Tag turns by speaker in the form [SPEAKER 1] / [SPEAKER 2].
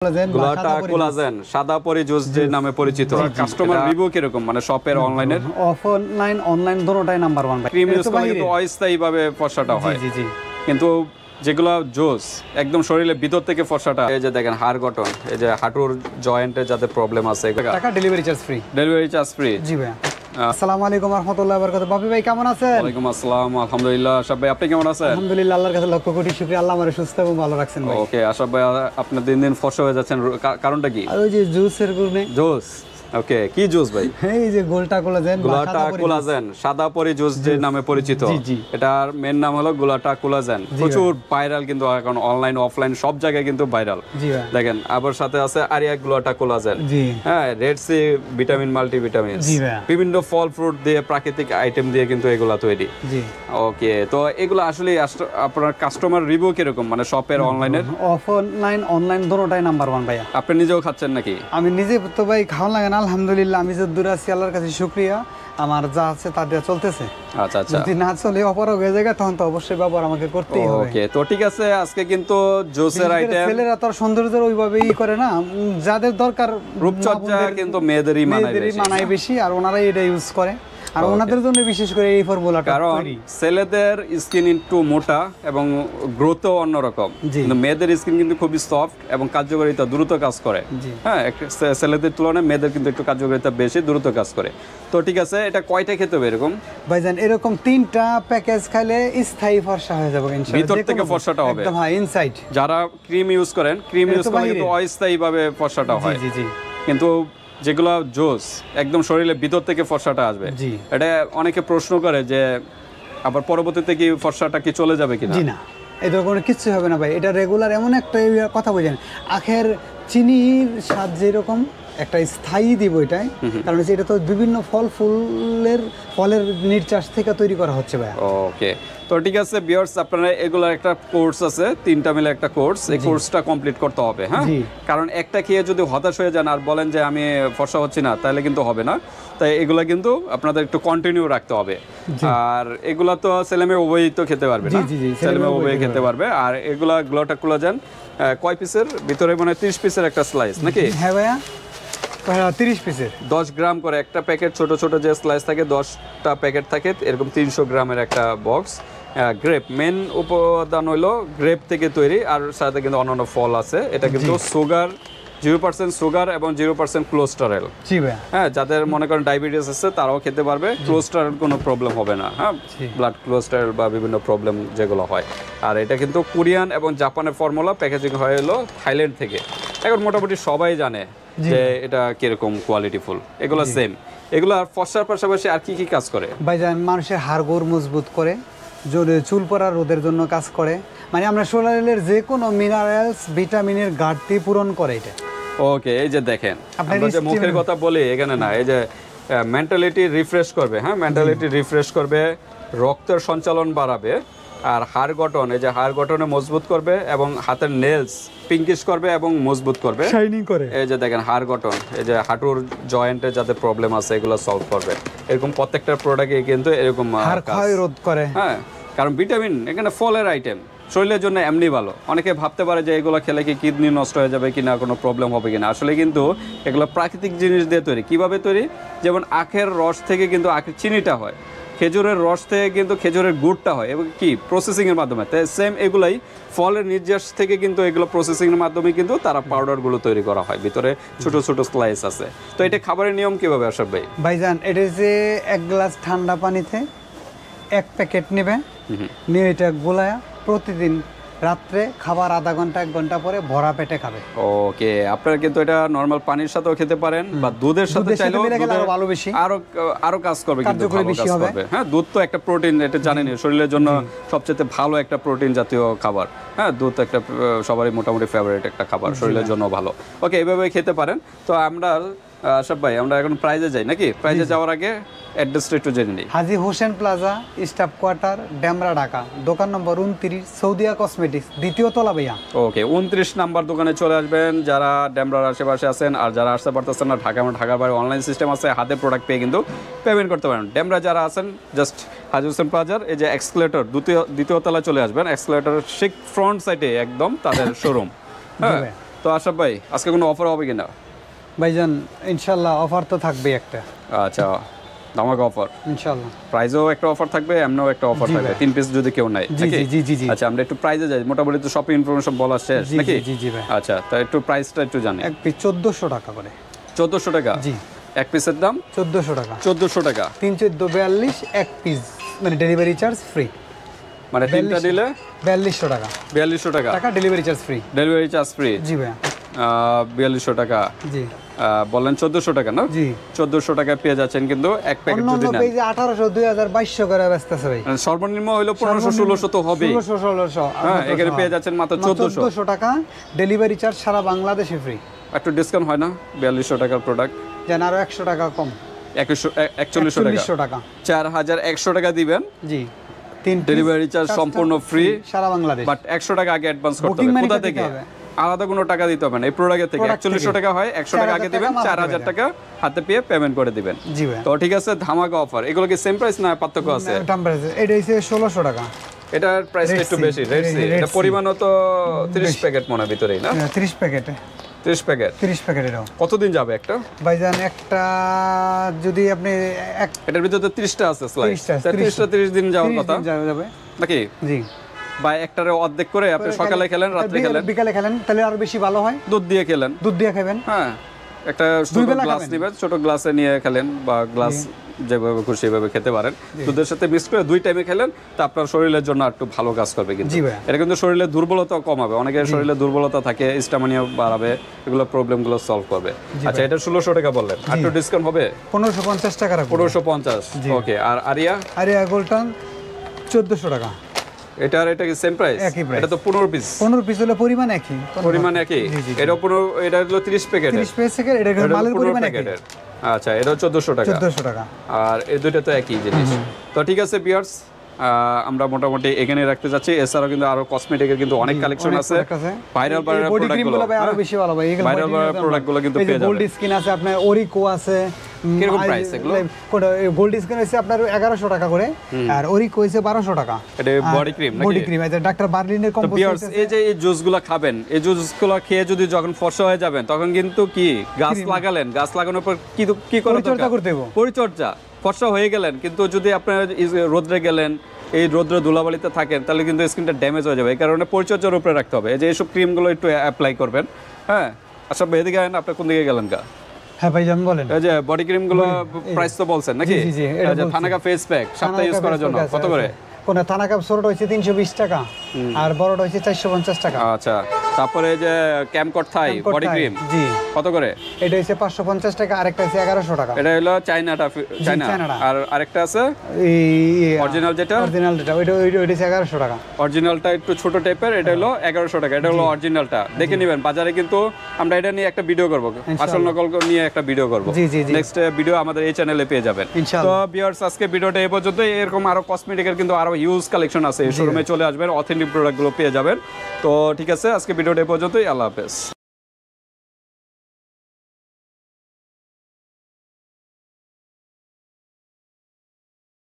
[SPEAKER 1] গ্লোটা collagen সাদা পরি juice যে নামে পরিচিত। কাস্টমার রিভিউ কিরকম, মানে শপের অনলাইনের?
[SPEAKER 2] অফলাইন অনলাইন দুটোটাই নাম্বার 1 ভাই।
[SPEAKER 1] ক্রিম ইউজ করলে কিন্তু অস্থায়ী ভাবে ফর্সাটা হয়।
[SPEAKER 2] জি জি।
[SPEAKER 1] কিন্তু যেগুলো জুস একদম শরীরের ভিতর থেকে ফর্সাটা, এই যে দেখেন হাড় গঠন, এই যে হাঁটুর জয়েন্টে যাদের প্রবলেম আছে,
[SPEAKER 2] টাকা delivery charge free.
[SPEAKER 1] Delivery charge free.
[SPEAKER 2] জি ভাই। আসসালামু আলাইকুম ওয়া রাহমাতুল্লাহি ওয়া বারাকাতুহু। বাপি ভাই কেমন আছেন?
[SPEAKER 1] ওয়ালাইকুম আসসালাম, আলহামদুলিল্লাহ। আশরাফ ভাই আপনি কেমন আছেন?
[SPEAKER 2] আলহামদুলিল্লাহ, আল্লাহর কাছে লক্ষ কোটি শুকরিয়া, আল্লাহ আমারে সুস্থ এবং ভালো রাখছেন ভাই।
[SPEAKER 1] ওকে আশরাফ ভাই, আপনি দিন দিন ফর্সা হয়ে যাচ্ছেন, কারণটা কি?
[SPEAKER 2] আর ওই যে জুসের গুণে।
[SPEAKER 1] জুস, ওকে কি জুস ভাই?
[SPEAKER 2] এই যে গোলটা
[SPEAKER 1] কোলাজেন সাদা পরি জুস যে নামে পরিচিত। এটার মেন নাম হলো গ্লোটা কোলাজেন। প্রচুর ভাইরাল, কিন্তু এখন অনলাইন অফলাইন সব জায়গায় কিন্তু ভাইরাল। দেখেন আবার সাথে আছে আরিয়া গ্লোটা কোলাজেন। হ্যাঁ, রেড সি ভিটামিন মাল্টিভিটামিন, বিভিন্ন ফল ফ্রুট দিয়ে প্রাকৃতিক আইটেম দিয়ে কিন্তু এগুলা তৈরি। ওকে, তো এগুলো আসলে আপনার কাস্টমার রিভিউ কিরকম, মানে শপের অনলাইনের?
[SPEAKER 2] অফলাইন অনলাইন দুটোটাই নাম্বার 1 ভাইয়া।
[SPEAKER 1] আপনি নিজেও খাচ্ছেন নাকি?
[SPEAKER 2] আমি নিজে তো ভাই খাওয়া লাগে না, আলহামদুলিল্লাহ। আমি যে দূরে আছি, আল্লাহর কাছে শুকরিয়া, আমার যা আছে তা দিয়ে চলতেছে।
[SPEAKER 1] আচ্ছা আচ্ছা,
[SPEAKER 2] যদি না চলে অপরাগ হয়ে যায় তখন তো অবশ্যই ব্যবহার আমাকে করতেই হবে।
[SPEAKER 1] ওকে, তো ঠিক আছে। আজকে কিন্তু জুসের আইটেম,
[SPEAKER 2] ছেলেরা তো সৌন্দর্যের ওইভাবেই করে না, যাদের দরকার
[SPEAKER 1] রূপচর্চা কিন্তু মেয়েদেরই মানায় বেশি,
[SPEAKER 2] আর ওনারাই এটা ইউজ করে। আর ওনাদের জন্য বিশেষ করে এই ফর্মুলাটা,
[SPEAKER 1] কারণ ছেলেদের স্কিন একটু মোটা এবং গ্রোথও অন্যরকম, কিন্তু মেয়েদের স্কিন কিন্তু খুবই সফট এবং কার্যকারিতা দ্রুত কাজ করে। হ্যাঁ, ছেলেদের তুলনায় মেয়েদের কিন্তু একটু কার্যকারিতা বেশি, দ্রুত কাজ করে। তো ঠিক আছে, এটা কয়টা খেতে হবে এরকম?
[SPEAKER 2] ভাইজান এরকম 3টা প্যাকেজ খাইলে স্থায়ী ফর্সা হয়ে যাবে ইনশাআল্লাহ।
[SPEAKER 1] ভিতর থেকে ফর্সাটা হবে
[SPEAKER 2] একদম, হ্যাঁ, ইনসাইড।
[SPEAKER 1] যারা ক্রিম ইউজ করেন, ক্রিম ইউজ করলে কিন্তু অস্থায়ী ভাবে ফর্সাটা হয়।
[SPEAKER 2] জি জি।
[SPEAKER 1] কিন্তু যেগুলো জুস একদম শরীরের ভিতর থেকে ফর্সাটা আসবে। এটা অনেকে প্রশ্ন করে যে আবার পরবর্তীতে কি ফর্সাটা কি চলে যাবে কিনা?
[SPEAKER 2] জি না, এটা কোনো কিছু হবে না ভাই। এটা রেগুলার এমন একটা কথা বলেন, আখের চিনির স্বাদ যেরকম একটা স্থায়ী দিব এটাই, কারণ এটা তো বিভিন্ন ফলের নির্যাস থেকে তৈরি করা হচ্ছে ভাই।
[SPEAKER 1] ওকে, তো ঠিক আছে ভিউয়ার্স, আপনারা এগুলার একটা কোর্স আছে, 3টা মিলে একটা কোর্স, এই কোর্সটা কমপ্লিট করতে হবে। হ্যাঁ, কারণ একটা খেয়ে যদি হতাশ হয়ে যান আর বলেন যে আমি ফর্সা হচ্ছি না, তাহলে কিন্তু হবে না। তাই এগুলা কিন্তু আপনাদের একটু কন্টিনিউ রাখতে হবে। আর এগুলা তো ছেলেমেয়ে উভয়ই তো খেতে পারবে না, ছেলেমেয়ে উভয়ই খেতে পারবে। আর এগুলা গ্লোটা কোলাজেন কয় পিসের ভিতরে? মানে 30 পিসের একটা স্লাইস নাকি?
[SPEAKER 2] হ্যাঁ ভাইয়া, 30 পিসের
[SPEAKER 1] 10 গ্রাম করে একটা প্যাকেট, ছোট ছোট যে স্লাইস থাকে 10টা প্যাকেট থাকে, এরকম 300 গ্রামের একটা বক্স। গ্রেপ মেন উপাদান হইলো গ্রেপ থেকে তৈরি, আর সাথে কিন্তু অন্যান্য ফল আছে। এটা কিন্তু সুগার 0% সুগার এবং 0% কোলেস্টেরল। হ্যাঁ, যাদের মনে করেন ডায়াবেটিস আছে তারাও খেতে পারবে, কোলেস্টেরল কোনো প্রবলেম হবে না। হ্যাঁ, ব্লাড কোলেস্টেরল বা বিভিন্ন প্রবলেম যেগুলো হয়। আর এটা কিন্তু কোরিয়ান এবং জাপানের ফর্মুলা, প্যাকেজিং হয় হলো থাইল্যান্ড থেকে। এখন মোটামুটি সবাই জানে যে এটা কিরকম কোয়ালিটিফুল। এগুলো সেম, এগুলো ফর্সার পাশাপাশি আর কি কি কাজ করে
[SPEAKER 2] ভাইজান? মানুষের হাড়গোড় মজবুত করে, চুল পড়া রোদের জন্য কাজ করে, মানে আমরা শরীরের যে কোনো মিনারেলস ভিটামিনের ঘাটতি পূরণ করে এটা।
[SPEAKER 1] ওকে, এই যে দেখেন, আমরা যে মুখের কথা বলি এখানে না, এই যে মেন্টালিটি রিফ্রেশ করবে। হ্যাঁ, মেন্টালিটি রিফ্রেশ করবে, রক্তের সঞ্চালন বাড়াবে, আর হাড় গঠন, এই যে হাড় গঠনে মজবুত করবে, এবং হাতের নেলস পিঙ্কিশ করবে এবং মজবুত করবে, শাইনিং করে। এই যে দেখেন হাড় গঠন, এই যে হাঁটুর জয়েন্টে যাদের প্রবলেম আছে এগুলো সলভ করবে। এরকম প্রত্যেকটা প্রোডাক্টে কিন্তু এরকম
[SPEAKER 2] হাড় ক্ষয় রোধ করে।
[SPEAKER 1] হ্যাঁ, কারণ ভিটামিন এখানে ফলের আইটেম, শরীরের জন্য এমনি ভালো। অনেকে ভাবতে পারে যে এগুলো খেলে কি কিডনি নষ্ট হয়ে যাবে কিনা, কোনো প্রবলেম হবে কিনা। আসলে কিন্তু এগুলো প্রাকৃতিক জিনিস দিয়ে তৈরি। কিভাবে তৈরি? যেমন আখের রস থেকে কিন্তু আখের চিনিটা হয়, খেজুরের রস থেকে কিন্তু খেজুরের গুড়টা হয়, এবং কি প্রসেসিংয়ের মাধ্যমে। তাই সেম এগুলাই ফলের নির্যাস থেকে কিন্তু এগুলো প্রসেসিংয়ের মাধ্যমে কিন্তু তারা পাউডারগুলো তৈরি করা হয়, ভিতরে ছোট ছোট স্লাইস আছে। তো এটা খাবারের নিয়ম কিভাবে আশরাফ ভাই?
[SPEAKER 2] ভাইজান এটা যে 1 গ্লাস ঠান্ডা পানিতে 1 প্যাকেট নেবে, নিয়ে এটা গোলায়া প্রতিদিন রাত্রে খাবার আধা ঘন্টা 1 ঘন্টা পরে ভরা পেটে খাবে।
[SPEAKER 1] ওকে, আপনারা কিন্তু এটা নরমাল পানির সাথেও খেতে পারেন, বা দুধের সাথে চাইলেও
[SPEAKER 2] ভালো বেশি
[SPEAKER 1] আরো কাজ করবে, কিন্তু ভালো কাজ করবে। হ্যাঁ, দুধ তো একটা প্রোটিন, এটা জানেনই, শরীরের জন্য সবচেয়ে ভালো একটা প্রোটিন জাতীয় খাবার। হ্যাঁ, দুধ একটা সবারই মোটামুটি ফেভারিট একটা খাবার, শরীরের জন্য ভালো। ওকে, এইভাবে খেতে পারেন। তো আমরা আশরাফ ভাই, আমরা এখন প্রাইজে যাই নাকি? প্রাইজে যাওয়ার আগে অ্যাড্রেসটা একটু জেনে নিই।
[SPEAKER 2] Haji Hossain plaza, staff quarter, Demra, Dhaka. দোকান নম্বর 29, সৌদিয়া কসমেটিক্স, 2য় তলা ভাইয়া।
[SPEAKER 1] ওকে, 29 নাম্বার দোকানে চলে আসবেন যারা ডেমরার আশেপাশে আছেন। আর যারা আসতে পারতেছেন না, ঢাকার বাইরে অনলাইন সিস্টেম আছে, হাতে প্রোডাক্ট পেয়ে কিন্তু পেমেন্ট করতে পারেন। ডেমরা যারা আছেন, জাস্ট হাজী হোসেন প্লাজার এই যে এক্সকেলেটর, দ্বিতীয় তলায় চলে আসবেন। এক্সকেলেটরের ঠিক ফ্রন্ট সাইডে একদম তাদের শোরুম। হ্যাঁ, তো আশরাফ ভাই আজকে কোনো অফার হবে কিনা?
[SPEAKER 2] ভাইজান ইনশাল্লাহ অফার তো থাকবেই একটা।
[SPEAKER 1] আচ্ছা, ধামাকা অফার
[SPEAKER 2] ইনশাল্লাহ।
[SPEAKER 1] প্রাইজেও একটা অফার থাকবে, এমনিও একটা অফার থাকবে, 3 পিস যদি কেউ নেয়।
[SPEAKER 2] জি জি জি জি জি।
[SPEAKER 1] আচ্ছা, আমরা একটু প্রাইজে যাই, মোটামুটি তো শপিং ইনফরমেশন বলা শেষ
[SPEAKER 2] জি
[SPEAKER 1] নাকি?
[SPEAKER 2] জি জি ভাই।
[SPEAKER 1] আচ্ছা, তাই একটু প্রাইসটা একটু জানি।
[SPEAKER 2] এক পিস 1400 টাকা করে।
[SPEAKER 1] 1400 টাকা?
[SPEAKER 2] জি।
[SPEAKER 1] এক পিসের দাম
[SPEAKER 2] 1400 টাকা।
[SPEAKER 1] 1400 টাকা।
[SPEAKER 2] 3 14 42 এক পিস, মানে ডেলিভারি চার্জ ফ্রি।
[SPEAKER 1] মানে তিনটা নিলে
[SPEAKER 2] 4200 টাকা।
[SPEAKER 1] 4200 টাকা
[SPEAKER 2] টাকা delivery charge free.
[SPEAKER 1] Delivery charge free.
[SPEAKER 2] জি ভাই।
[SPEAKER 1] 4200 টাকা।
[SPEAKER 2] জি।
[SPEAKER 1] বললেন 1400 টাকা না?
[SPEAKER 2] জি।
[SPEAKER 1] 1400 টাকায় পেয়ে যাচ্ছেন কিন্তু এক প্যাকেট যদি
[SPEAKER 2] অন্য
[SPEAKER 1] নেন।
[SPEAKER 2] পেজে 1800 2000 2200 করে বেচতেছে ভাই।
[SPEAKER 1] সর্বনিম্ন হলো 1500 1600 তো হবে।
[SPEAKER 2] 1600 1600।
[SPEAKER 1] হ্যাঁ, এখানে পেয়ে যাচ্ছেন মাত্র
[SPEAKER 2] 1400 টাকা, ডেলিভারি চার্জ সারা বাংলাদেশে ফ্রি।
[SPEAKER 1] একটু ডিসকাউন্ট হয় না? 4200 টাকার প্রোডাক্ট
[SPEAKER 2] যেন আরো 100 টাকা কম।
[SPEAKER 1] 4100 টাকা। 4100 টাকা দিবেন।
[SPEAKER 2] জি। 3
[SPEAKER 1] ডেলিভারি চার্জ সম্পূর্ণ ফ্রি
[SPEAKER 2] সারা বাংলাদেশ।
[SPEAKER 1] বাট 100 টাকা আগে অ্যাডভান্স করতে
[SPEAKER 2] Booking
[SPEAKER 1] হবে।
[SPEAKER 2] money
[SPEAKER 1] কোথা
[SPEAKER 2] দিতে
[SPEAKER 1] থেকে?
[SPEAKER 2] হবে।
[SPEAKER 1] আলাদা কোনো টাকা দিতে হবে না, এই প্রোডাক্টের থেকে। 4100 টাকা হয়, 100 টাকা আগে দিবেন, 4000 টাকা হাতে পেয়ে পেমেন্ট করে দিবেন।
[SPEAKER 2] জি ভাই।
[SPEAKER 1] তো ঠিক আছে, ধামাকা অফার। এগুলো কি সেম প্রাইস না পার্থক্য আছে?
[SPEAKER 2] দাম বেড়েছে। এটা হইছে 1600 টাকা।
[SPEAKER 1] এটার প্রাইসটা একটু বেশি। রেড সি এটা পরিমাণও তো 30 প্যাকেট মনে হয় ভিতরেই না?
[SPEAKER 2] 30 প্যাকেট।
[SPEAKER 1] 30 প্যাকেট।
[SPEAKER 2] 30 প্যাকেট এটাও।
[SPEAKER 1] কতদিন যাবে একটা?
[SPEAKER 2] ভাইজান একটা যদি আপনি এক
[SPEAKER 1] এটার ভিতরে তো 30টা আছে স্লাইস। 30টা 30 দিন যাওয়ার কথা
[SPEAKER 2] যাবে
[SPEAKER 1] নাকি?
[SPEAKER 2] জি।
[SPEAKER 1] বা একটারে অর্ধেক করে আপনি সকালে খেলেন, রাত্রে খেলেন,
[SPEAKER 2] বিকালে খেলেন, তাহলে আরো বেশি ভালো হয়।
[SPEAKER 1] দুধ দিয়ে খেলেন।
[SPEAKER 2] দুধ দিয়ে খাবেন।
[SPEAKER 1] হ্যাঁ, একটা ছোট গ্লাস নেবেন, ছোট গ্লাসে নিয়ে খেলেন বা গ্লাস যেভাবে খুশি সেভাবে খেতে পারেন। দুধের সাথে মিক্স করে 2 টাইমে খেলেন, তা আপনার শরীরের জন্য একটু ভালো কাজ করবে কিন্তু।
[SPEAKER 2] জি ভাই।
[SPEAKER 1] এটা কিন্তু শরীরের দুর্বলতা কমাবে। অনেকের শরীরে দুর্বলতা থাকে, স্টামিনা বাড়াবে, এগুলো প্রবলেমগুলো সলভ করবে। আচ্ছা, এটা 1600 টাকা বললেন, আর একটু ডিসকাউন্ট হবে?
[SPEAKER 2] 1550 টাকা রাখবো।
[SPEAKER 1] 1550। ওকে। আর আরিয়া?
[SPEAKER 2] আরিয়া গোল্ডটান 1400 টাকা।
[SPEAKER 1] এটা কি সেম প্রাইস?
[SPEAKER 2] একই প্রাইস।
[SPEAKER 1] এটা তো 15 পিস।
[SPEAKER 2] 15 পিস হলে পরিমাণ একই।
[SPEAKER 1] পরিমাণ একই। এটা 15, এটা হলো 30 প্যাকেট।
[SPEAKER 2] 30 পিস থেকে এটা মালের পরিমাণ একই।
[SPEAKER 1] আচ্ছা, এটা 1400 টাকা।
[SPEAKER 2] 1400 টাকা।
[SPEAKER 1] আর এই দুইটা তো একই জিনিস। তো ঠিক আছে ভিউয়ার্স, আমরা মোটামুটি এখানে রাখতে যাচ্ছি। এছাড়াও কিন্তু আরো কসমেটিকের কিন্তু অনেক কালেকশন আছে। ভাইরাল প্রোডাক্টগুলো
[SPEAKER 2] আরো বেশি ভালো ভাই।
[SPEAKER 1] ভাইরাল প্রোডাক্টগুলো কিন্তু পেয়ে যাবেন।
[SPEAKER 2] গোল্ড স্কিন আছে আপনার, ওরিকো আছে।
[SPEAKER 1] কিরকম প্রাইস এগুলো?
[SPEAKER 2] গোল্ড স্কিন হইছে আপনার 1100 টাকা করে, আর ওরিকো হইছে 1200 টাকা।
[SPEAKER 1] এটা বডি ক্রিম নাকি?
[SPEAKER 2] Body cream. এটা ডাক্তার বার্লিনের
[SPEAKER 1] তো ভিউয়ার্স, এই যে এই জুসগুলো খাবেন, এই জুসগুলো খেয়ে যদি যখন ফর্সা হয়ে যাবেন, তখন কিন্তু কি গাছ লাগালেন, গাছ লাগানোর পর কি করে
[SPEAKER 2] পরিচর্যা করতে হবে।
[SPEAKER 1] পরিচর্যা। ফর্সা হয়ে গেলেন, কিন্তু যদি আপনার রোদ্রে গেলেন, এই রোদ্র ধুলাবালিতে থাকেন, তাহলে কিন্তু স্কিনটা ড্যামেজ হয়ে যাবে। এই কারণে পরিচর্যার উপরে রাখতে হবে। এই যে এইসব ক্রিমগুলো একটু অ্যাপ্লাই করবেন। হ্যাঁ, আচ্ছা এদিকে গেলেন, আপনি কোন দিকে গেলেন গা?
[SPEAKER 2] হ্যাঁ ভাইজান বলেন।
[SPEAKER 1] এই যে বডি ক্রিমগুলো প্রাইস তো বলছেন নাকি?
[SPEAKER 2] জি জি, এটা বলছি।
[SPEAKER 1] থানাকা ফেস প্যাক সপ্তাহে ইউজ করার জন্য কত করে?
[SPEAKER 2] কোন থানাকা ছোটটা হইছে 320 টাকা, আর বড়টা হইছে 450 টাকা।
[SPEAKER 1] আচ্ছা, তারপরে এই যে ক্যামকট থাই বডি ক্রিম
[SPEAKER 2] জি
[SPEAKER 1] কত করে?
[SPEAKER 2] এটা হইছে 550 টাকা, আরেকটা হইছে 1100 টাকা।
[SPEAKER 1] এটা হলো চায়না। আর আরেকটা আছে
[SPEAKER 2] এই
[SPEAKER 1] অরিজিনাল যেটা
[SPEAKER 2] ওইটা হইছে 1100 টাকা।
[SPEAKER 1] অরিজিনালটা একটু ছোট টাইপের, এটা হলো 1100 টাকা। এটা হলো অরিজিনালটা, দেখে নেবেন। বাজারে কিন্তু আমরা এটা নিয়ে একটা ভিডিও করব, আসল নকল নিয়ে একটা ভিডিও করব।
[SPEAKER 2] জি জি জি।
[SPEAKER 1] নেক্সট ভিডিও আমাদের এই চ্যানেলে পেয়ে যাবেন। তো ভিউয়ার্স, আজকে ভিডিওটা এই পর্যন্ত। এরকম আরো কসমেটিকের কিন্তু আরো হিউজ কালেকশন আছে। এই শোরুমে চলে আসবেন, অথেন্টিক প্রোডাক্টগুলো পেয়ে যাবেন। তো ঠিক আছে, আজকে ভিডিওটা এই পর্যন্তই। আল্লাহ হাফেজ।